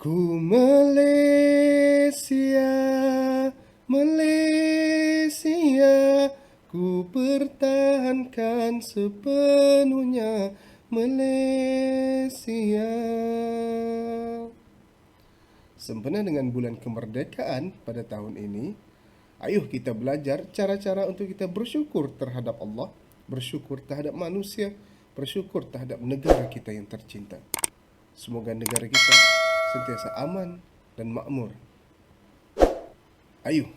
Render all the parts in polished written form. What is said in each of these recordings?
Ku Malaysia, Malaysia, ku pertahankan sepenuhnya Malaysia. Sempena dengan bulan kemerdekaan pada tahun ini, ayuh kita belajar cara-cara untuk kita bersyukur terhadap Allah, bersyukur terhadap manusia, bersyukur terhadap negara kita yang tercinta. Semoga negara kita sentiasa aman dan makmur. Ayuh.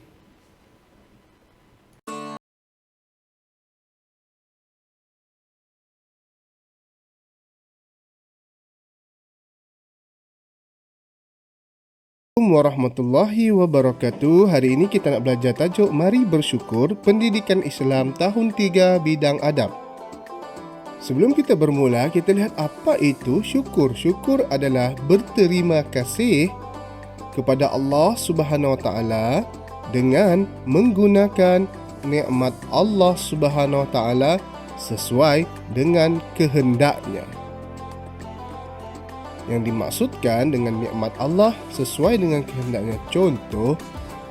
Assalamualaikum warahmatullahi wabarakatuh. Hari ini kita nak belajar tajuk Mari Bersyukur, Pendidikan Islam Tahun 3 Bidang Adab. Sebelum kita bermula, kita lihat apa itu syukur. Syukur adalah berterima kasih kepada Allah Subhanahu Wa Taala dengan menggunakan nikmat Allah Subhanahu Wa Taala sesuai dengan kehendaknya. Yang dimaksudkan dengan nikmat Allah sesuai dengan kehendaknya. Contoh,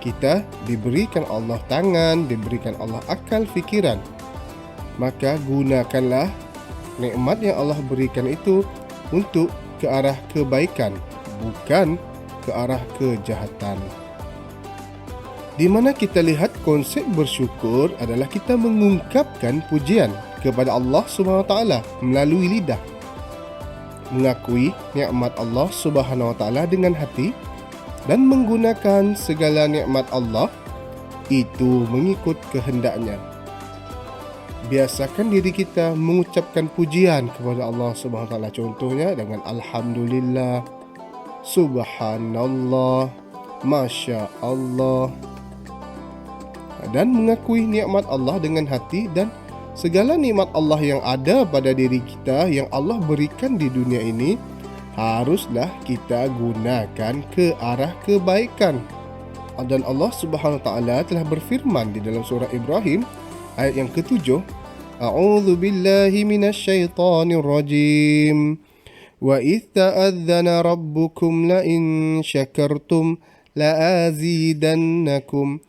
kita diberikan Allah tangan, diberikan Allah akal fikiran. Maka gunakanlah nikmat yang Allah berikan itu untuk ke arah kebaikan, bukan ke arah kejahatan. Di mana kita lihat konsep bersyukur adalah kita mengungkapkan pujian kepada Allah Subhanahu Wa Taala melalui lidah. Mengakui nikmat Allah Subhanahu Wa Taala dengan hati dan menggunakan segala nikmat Allah itu mengikut kehendaknya. Biasakan diri kita mengucapkan pujian kepada Allah Subhanahu Wa Taala. Contohnya dengan alhamdulillah, subhanallah, masya Allah, dan mengakui nikmat Allah dengan hati dan segala nikmat Allah yang ada pada diri kita yang Allah berikan di dunia ini haruslah kita gunakan ke arah kebaikan. Dan Allah Subhanahu Wa Taala telah berfirman di dalam surah Ibrahim ayat yang ke-7, A'udzu billahi minasyaitonir rajim. Wa idz ta'adzana rabbukum la in syakartum la azidannakum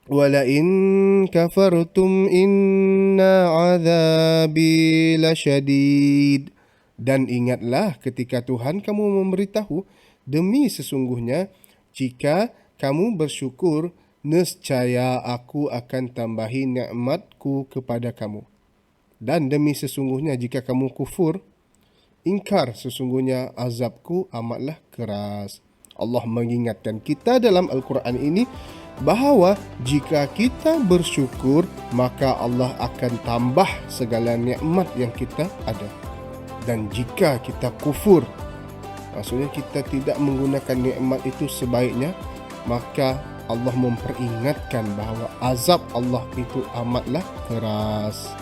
wa la in kafartum inna 'adzabi lasyadid. Dan ingatlah ketika Tuhan kamu memberitahu, demi sesungguhnya jika kamu bersyukur, nescaya aku akan tambahi nikmatku kepada kamu. Dan demi sesungguhnya jika kamu kufur, ingkar, sesungguhnya azabku amatlah keras. Allah mengingatkan kita dalam Al-Quran ini bahawa jika kita bersyukur, maka Allah akan tambah segala nikmat yang kita ada. Dan jika kita kufur, maksudnya kita tidak menggunakan nikmat itu sebaiknya, maka Allah memperingatkan bahawa azab Allah itu amatlah keras.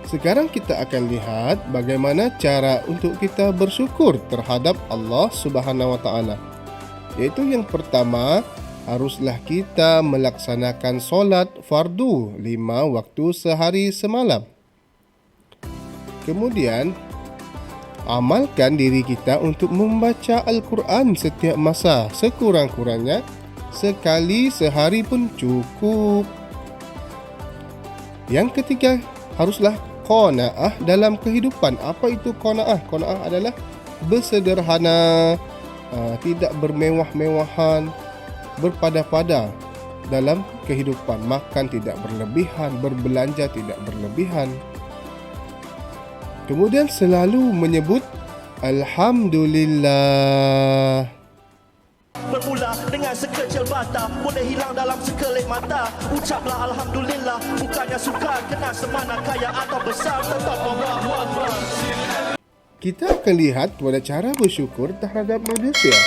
Sekarang kita akan lihat bagaimana cara untuk kita bersyukur terhadap Allah Subhanahu Wa Taala. Iaitu yang pertama, haruslah kita melaksanakan solat fardu 5 waktu sehari semalam. Kemudian, amalkan diri kita untuk membaca Al-Quran setiap masa. Sekurang-kurangnya sekali sehari pun cukup. Yang ketiga, haruslah qanaah dalam kehidupan. Apa itu qanaah? Qanaah adalah bersederhana, tidak bermewah-mewahan, berpada-pada dalam kehidupan. Makan tidak berlebihan, berbelanja tidak berlebihan. Kemudian selalu menyebut Alhamdulillah. Bermula dengan sekecil bata, boleh hilang dalam sekelip mata. Ucaplah Alhamdulillah, bukannya sukar, kena semana kaya atau besar, tetap Allahu Akbar. Kita akan lihat pada cara bersyukur terhadap manusia.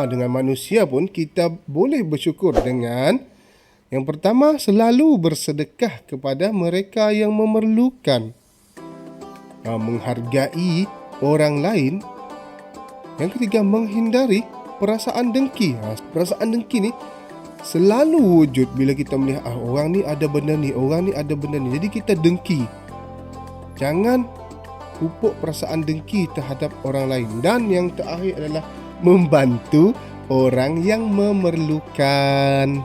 Dengan manusia pun kita boleh bersyukur dengan yang pertama, selalu bersedekah kepada mereka yang memerlukan. Menghargai orang lain. Yang ketiga, menghindari perasaan dengki. Perasaan dengki ni selalu wujud bila kita melihat orang ni ada benda ni, orang ni ada benda ni. Jadi kita dengki. Jangan memupuk perasaan dengki terhadap orang lain. Dan yang terakhir adalah membantu orang yang memerlukan.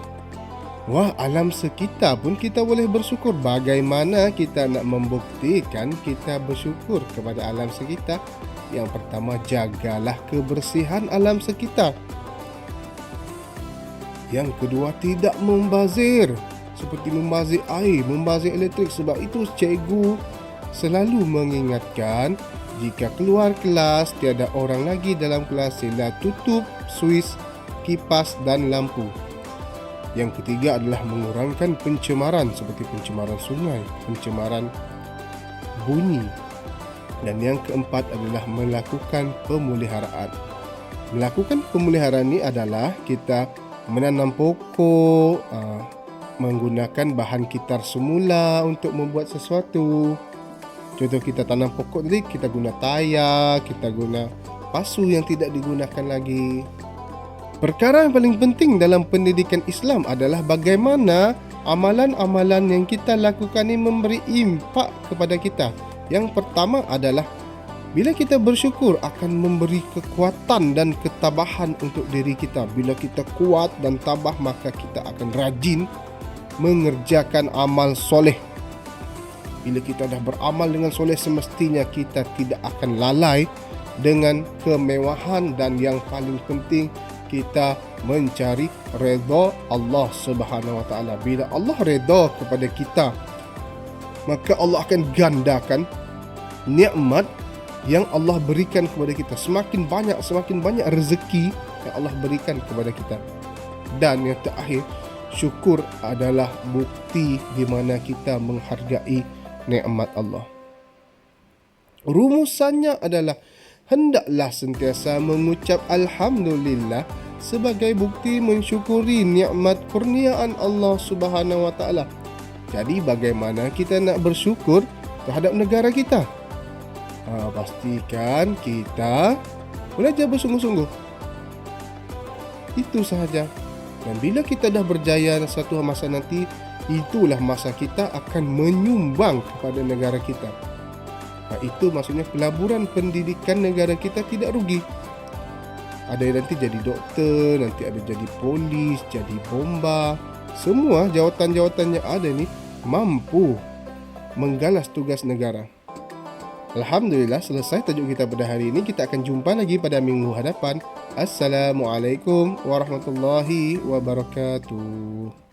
Wah, alam sekitar pun kita boleh bersyukur. Bagaimana kita nak membuktikan kita bersyukur kepada alam sekitar? Yang pertama, jagalah kebersihan alam sekitar. Yang kedua, tidak membazir. Seperti membazir air, membazir elektrik. Sebab itu cikgu selalu mengingatkan, jika keluar kelas tiada orang lagi dalam kelas, sila tutup suis, kipas dan lampu. Yang ketiga adalah mengurangkan pencemaran seperti pencemaran sungai, pencemaran bunyi. Dan yang keempat adalah melakukan pemeliharaan. Melakukan pemeliharaan ini adalah kita menanam pokok, menggunakan bahan kitar semula untuk membuat sesuatu. Contoh kita tanam pokok tadi, kita guna tayar, kita guna pasu yang tidak digunakan lagi. Perkara yang paling penting dalam pendidikan Islam adalah bagaimana amalan-amalan yang kita lakukan ini memberi impak kepada kita. Yang pertama adalah bila kita bersyukur akan memberi kekuatan dan ketabahan untuk diri kita. Bila kita kuat dan tabah, maka kita akan rajin mengerjakan amal soleh. Bila kita dah beramal dengan soleh, semestinya kita tidak akan lalai dengan kemewahan. Dan yang paling penting, kita mencari redha Allah Subhanahu Wa Taala. Bila Allah redha kepada kita, maka Allah akan gandakan nikmat yang Allah berikan kepada kita. Semakin banyak rezeki yang Allah berikan kepada kita. Dan yang terakhir, syukur adalah bukti di mana kita menghargai nikmat Allah. Rumusannya adalah hendaklah sentiasa mengucap Alhamdulillah sebagai bukti mensyukuri nikmat kurniaan Allah Subhanahu Wa Taala. Jadi bagaimana kita nak bersyukur terhadap negara kita? Pastikan kita belajar bersungguh-sungguh. Itu sahaja. Dan bila kita dah berjaya satu masa nanti, itulah masa kita akan menyumbang kepada negara kita. Itu maksudnya pelaburan pendidikan negara kita tidak rugi. Ada yang nanti jadi doktor, nanti ada jadi polis, jadi bomba. Semua jawatan-jawatan yang ada ni mampu menggalas tugas negara. Alhamdulillah, selesai tajuk kita pada hari ini. Kita akan jumpa lagi pada minggu hadapan. Assalamualaikum warahmatullahi wabarakatuh.